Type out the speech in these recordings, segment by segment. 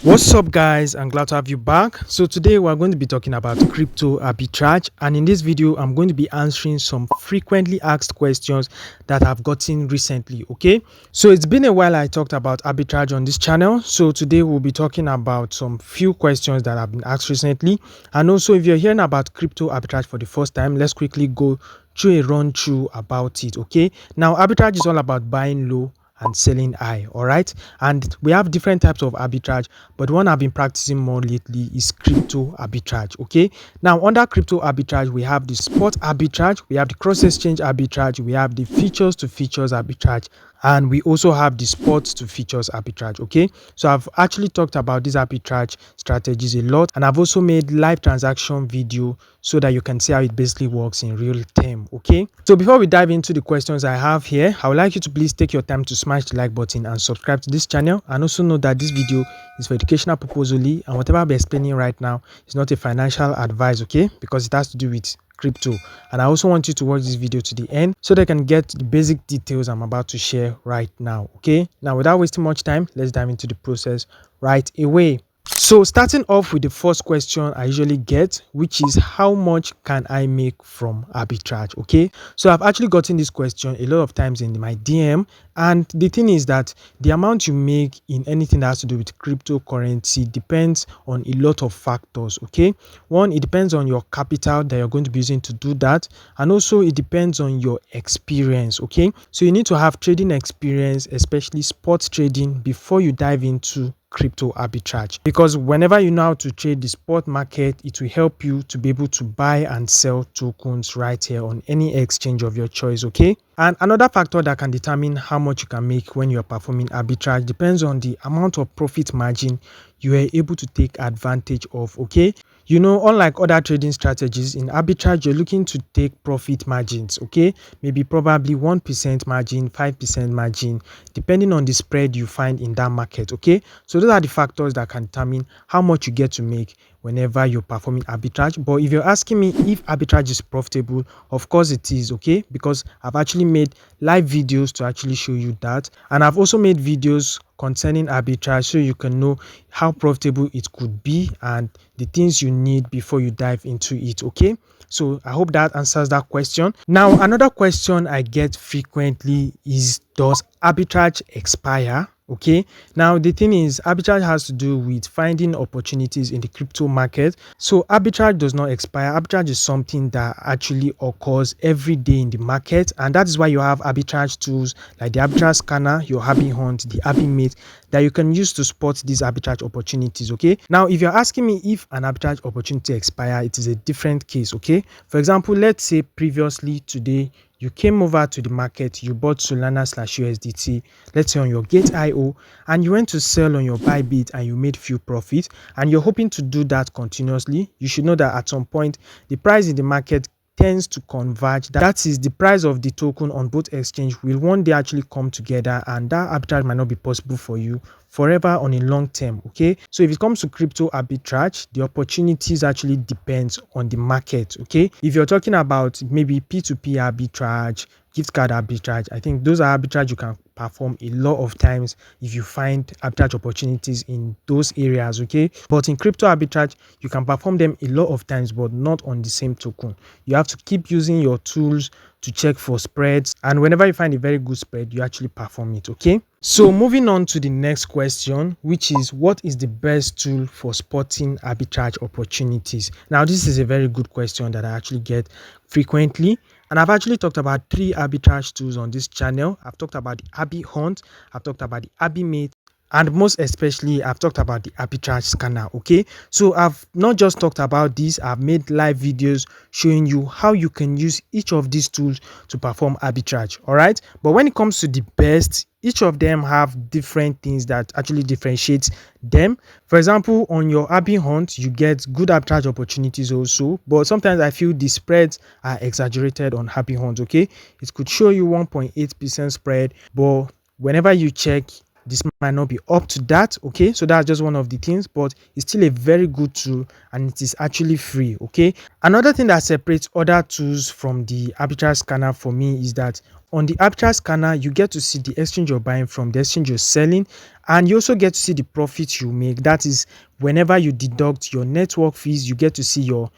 What's up guys, I'm glad to have you back. So today we're going to be talking about crypto arbitrage, and in this video I'm going to be answering some frequently asked questions that I've gotten recently. Okay, so it's been a while I talked about arbitrage on this channel, so today we'll be talking about some few questions that have been asked recently. And also, if you're hearing about crypto arbitrage for the first time, let's quickly go through a run through about it. Okay, now arbitrage is all about buying low and selling high. All right, and we have different types of arbitrage, but one I've been practicing more lately is crypto arbitrage. Okay, now under crypto arbitrage we have the spot arbitrage, we have the cross exchange arbitrage, we have the futures to futures arbitrage, and we also have the spot to futures arbitrage. Okay, so I've actually talked about these arbitrage strategies a lot, and I've also made live transaction video so that you can see how it basically works in real time. Okay, so before we dive into the questions I have here, I would like you to please take your time to smash the like button and subscribe to this channel, and also know that this video is for educational purpose only, and whatever I'll be explaining right now is not a financial advice, okay, because it has to do with crypto. And I also want you to watch this video to the end so they can get the basic details I'm about to share right now. Okay, now without wasting much time, let's dive into the process right away. So starting off with the first question I usually get, which is how much can I make from arbitrage? Okay, so I've actually gotten this question a lot of times in my DM, and the thing is that the amount you make in anything that has to do with cryptocurrency depends on a lot of factors. Okay, one, it depends on your capital that you're going to be using to do that, and also it depends on your experience. Okay, so you need to have trading experience, especially sports trading, before you dive into crypto arbitrage, because whenever you know how to trade the spot market, it will help you to be able to buy and sell tokens right here on any exchange of your choice. Okay, and another factor that can determine how much you can make when you're performing arbitrage depends on the amount of profit margin you are able to take advantage of. Okay, you know, unlike other trading strategies, in arbitrage you're looking to take profit margins. Okay, maybe probably 1% margin, 5% margin, depending on the spread you find in that market. Okay, so those are the factors that can determine how much you get to make whenever you're performing arbitrage. But if you're asking me if arbitrage is profitable, of course it is. Okay, because I've actually made live videos to actually show you that, and I've also made videos concerning arbitrage so you can know how profitable it could be and the things you need before you dive into it. Okay, so I hope that answers that question. Now another question I get frequently is, does arbitrage expire? Okay, now the thing is, arbitrage has to do with finding opportunities in the crypto market. So arbitrage does not expire. Arbitrage is something that actually occurs every day in the market, and that is why you have arbitrage tools like the arbitrage scanner, your Arbi Hunt, the Arbimate, that you can use to spot these arbitrage opportunities. Okay, now if you're asking me if an arbitrage opportunity expire, it is a different case. Okay, for example, let's say previously today you came over to the market, you bought Solana/USDT, let's say on your Gate.io, and you went to sell on your Bybit and you made few profit, and you're hoping to do that continuously. You should know that at some point the price in the market tends to converge. That is, the price of the token on both exchange will one day actually come together, and that arbitrage might not be possible for you forever on a long term. Okay, so if it comes to crypto arbitrage, the opportunities actually depends on the market. Okay, if you're talking about maybe P2P arbitrage, gift card arbitrage, I think those are arbitrage you can perform a lot of times if you find arbitrage opportunities in those areas. Okay, but in crypto arbitrage you can perform them a lot of times, but not on the same token. You have to keep using your tools to check for spreads, and whenever you find a very good spread, you actually perform it. Okay, so moving on to the next question, which is, what is the best tool for spotting arbitrage opportunities? Now this is a very good question that I actually get frequently, and I've actually talked about 3 arbitrage tools on this channel. I've talked about the Arbi Hunt, I've talked about the Arbimate, and most especially I've talked about the arbitrage scanner. Okay, so I've not just talked about this, I've made live videos showing you how you can use each of these tools to perform arbitrage. All right, but when it comes to the best, each of them have different things that actually differentiate them. For example, on your Arbi Hunt you get good arbitrage opportunities also, but sometimes I feel the spreads are exaggerated on Arbi Hunt. Okay, it could show you 1.8% spread, but whenever you check, this might not be up to that. Okay, so that's just one of the things, but it's still a very good tool and it is actually free. Okay, another thing that separates other tools from the arbitrage scanner for me is that on the arbitrage scanner, you get to see the exchange you're buying from, the exchange you're selling, and you also get to see the profits you make. That is, whenever you deduct your network fees, you get to see your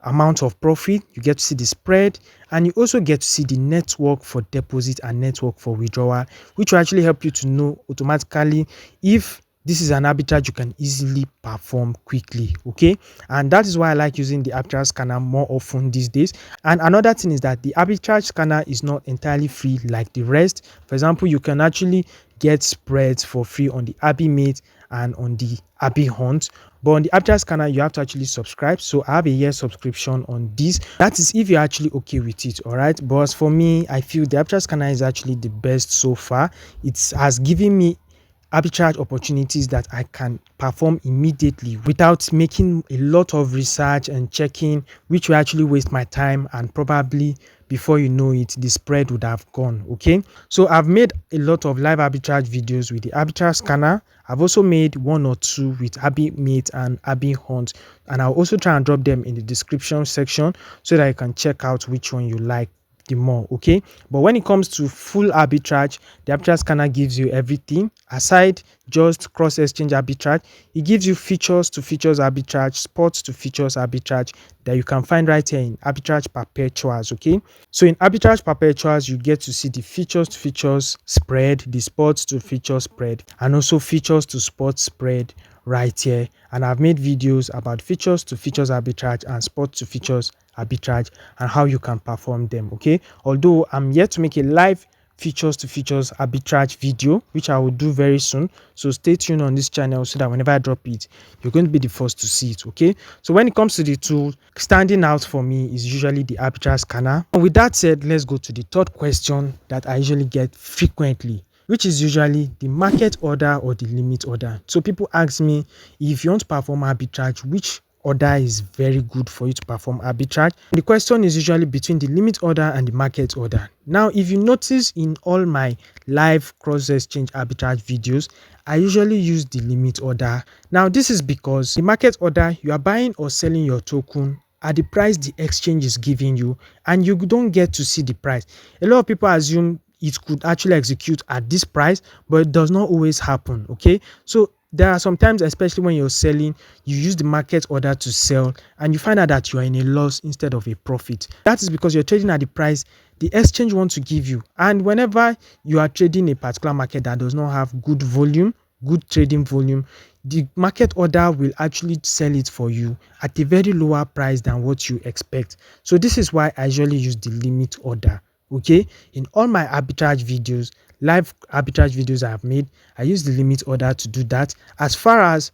amount of profit, you get to see the spread, and you also get to see the network for deposit and network for withdrawal, which will actually help you to know automatically if this is an arbitrage you can easily perform quickly. Okay, and that is why I like using the arbitrage scanner more often these days. And another thing is that the arbitrage scanner is not entirely free like the rest. For example, you can actually get spreads for free on the Arbimate and on the Arbihunt, but on the arbitrage scanner you have to actually subscribe. So I have a year subscription on this. That is if you're actually okay with it. All right, but as for me, I feel the arbitrage scanner is actually the best so far. It has given me arbitrage opportunities that I can perform immediately without making a lot of research and checking, which will actually waste my time, and probably before you know it, the spread would have gone. Okay, so I've made a lot of live arbitrage videos with the arbitrage scanner. I've also made one or two with Arbimate and Arbihunt, and I'll also try and drop them in the description section so that you can check out which one you like the more. Okay, but when it comes to full arbitrage, the arbitrage scanner gives you everything aside just cross exchange arbitrage. It gives you features to features arbitrage, spots to features arbitrage that you can find right here in arbitrage perpetuals. Okay, so in arbitrage perpetuals you get to see the features to features spread, the spots to features spread, and also features to spots spread right here. And I've made videos about features to features arbitrage and spot to features arbitrage and how you can perform them. Okay, although I'm yet to make a live features to features arbitrage video, which I will do very soon, so stay tuned on this channel so that whenever I drop it, you're going to be the first to see it. Okay, so when it comes to the tool, standing out for me is usually the arbitrage scanner. And with that said, let's go to the third question that I usually get frequently, which is usually the market order or the limit order. So people ask me, if you want to perform arbitrage, which order is very good for you to perform arbitrage? The question is usually between the limit order and the market order. Now, if you notice in all my live cross exchange arbitrage videos, I usually use the limit order. Now, this is because the market order, you are buying or selling your token at the price the exchange is giving you, and you don't get to see the price. A lot of people assume it could actually execute at this price, but it does not always happen. Okay, so there are sometimes, especially when you're selling, you use the market order to sell and you find out that you are in a loss instead of a profit. That is because you're trading at the price the exchange wants to give you. And whenever you are trading a particular market that does not have good volume, good trading volume, the market order will actually sell it for you at a very lower price than what you expect. So this is why I usually use the limit order. Okay, in all my arbitrage videos, live arbitrage videos I have made, I use the limit order to do that. As far as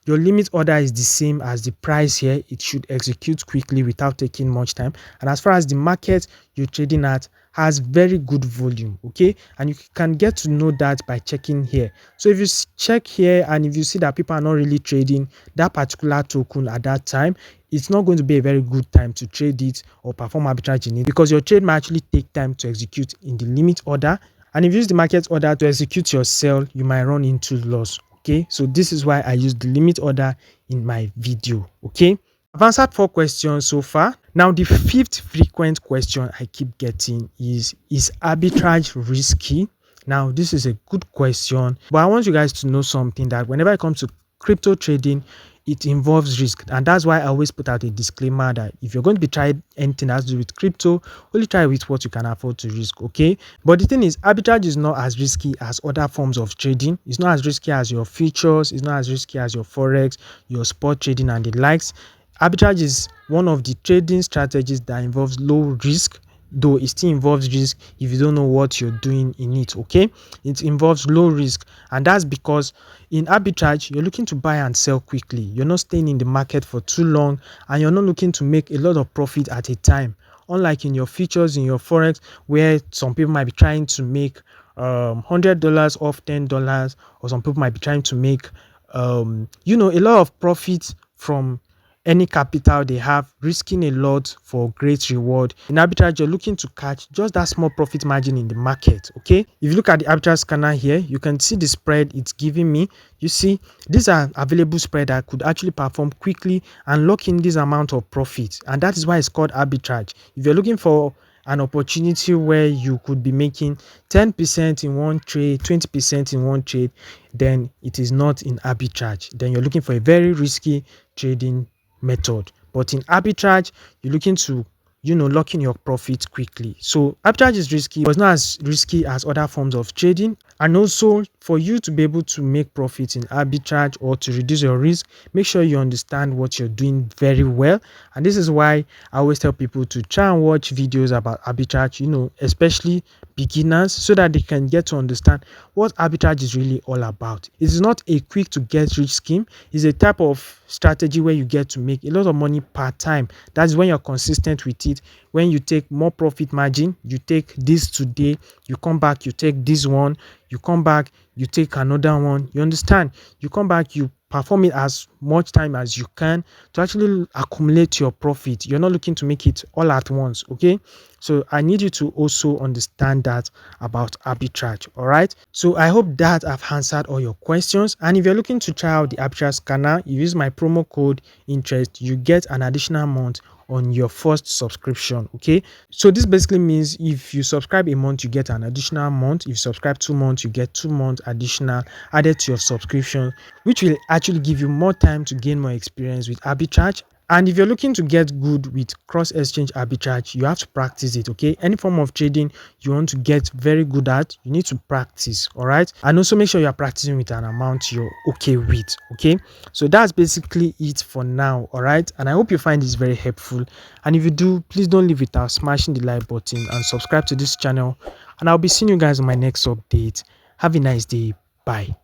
your limit order is the same as the price here, it should execute quickly without taking much time. And as far as the market you're trading at has very good volume, okay, and you can get to know that by checking here. So if you check here and if you see that people are not really trading that particular token at that time, it's not going to be a very good time to trade it or perform arbitrage in it, because your trade might actually take time to execute in the limit order. And if you use the market order to execute your sell, you might run into loss. Okay, so this is why I use the limit order in my video. Okay, I've answered 4 questions so far. Now the 5th frequent question I keep getting is arbitrage risky? Now this is a good question, but I want you guys to know something, that whenever it comes to crypto trading, it involves risk, and that's why I always put out a disclaimer that if you're going to be trying anything that has to do with crypto, only try with what you can afford to risk. Okay, but the thing is, arbitrage is not as risky as other forms of trading. It's not as risky as your futures, it's not as risky as your forex, your spot trading and the likes. Arbitrage is one of the trading strategies that involves low risk, though it still involves risk if you don't know what you're doing in it. Okay, it involves low risk, and that's because in arbitrage you're looking to buy and sell quickly. You're not staying in the market for too long, and you're not looking to make a lot of profit at a time, unlike in your futures, in your forex, where some people might be trying to make $100 off $10, or some people might be trying to make a lot of profit from any capital they have, risking a lot for great reward. In arbitrage, you're looking to catch just that small profit margin in the market. Okay, if you look at the arbitrage scanner here, you can see the spread it's giving me. You see, these are available spread that could actually perform quickly and lock in this amount of profit, and that is why it's called arbitrage. If you're looking for an opportunity where you could be making 10% in one trade, 20% in one trade, then it is not in arbitrage. Then you're looking for a very risky trading method. But in arbitrage, you're looking to lock in your profit quickly. So arbitrage is risky, but it's not as risky as other forms of trading. And also, for you to be able to make profits in arbitrage or to reduce your risk, make sure you understand what you're doing very well. And this is why I always tell people to try and watch videos about arbitrage, especially beginners, so that they can get to understand what arbitrage is really all about. It is not a quick to get rich scheme. It's a type of strategy where you get to make a lot of money per time. That's when you're consistent with it. When you take more profit margin, you take this today, you come back, you take this one, you come back, you take another one. You understand? You come back, you perform it as much time as you can to actually accumulate your profit. You're not looking to make it all at once. Okay, so I need you to also understand that about arbitrage. All right, so I hope that I've answered all your questions. And if you're looking to try out the arbitrage scanner, you use my promo code interest, you get an additional month on your first subscription. Okay, so this basically means if you subscribe a month, you get an additional month. If you subscribe 2 months, you get 2 months additional added to your subscription, which will actually give you more time to gain more experience with arbitrage. And if you're looking to get good with cross exchange arbitrage, you have to practice it. Okay, any form of trading you want to get very good at, you need to practice. All right, and also make sure you are practicing with an amount you're okay with. Okay, so that's basically it for now. All right, and I hope you find this very helpful. And if you do, please don't leave without smashing the like button and subscribe to this channel. And I'll be seeing you guys on my next update. Have a nice day. Bye.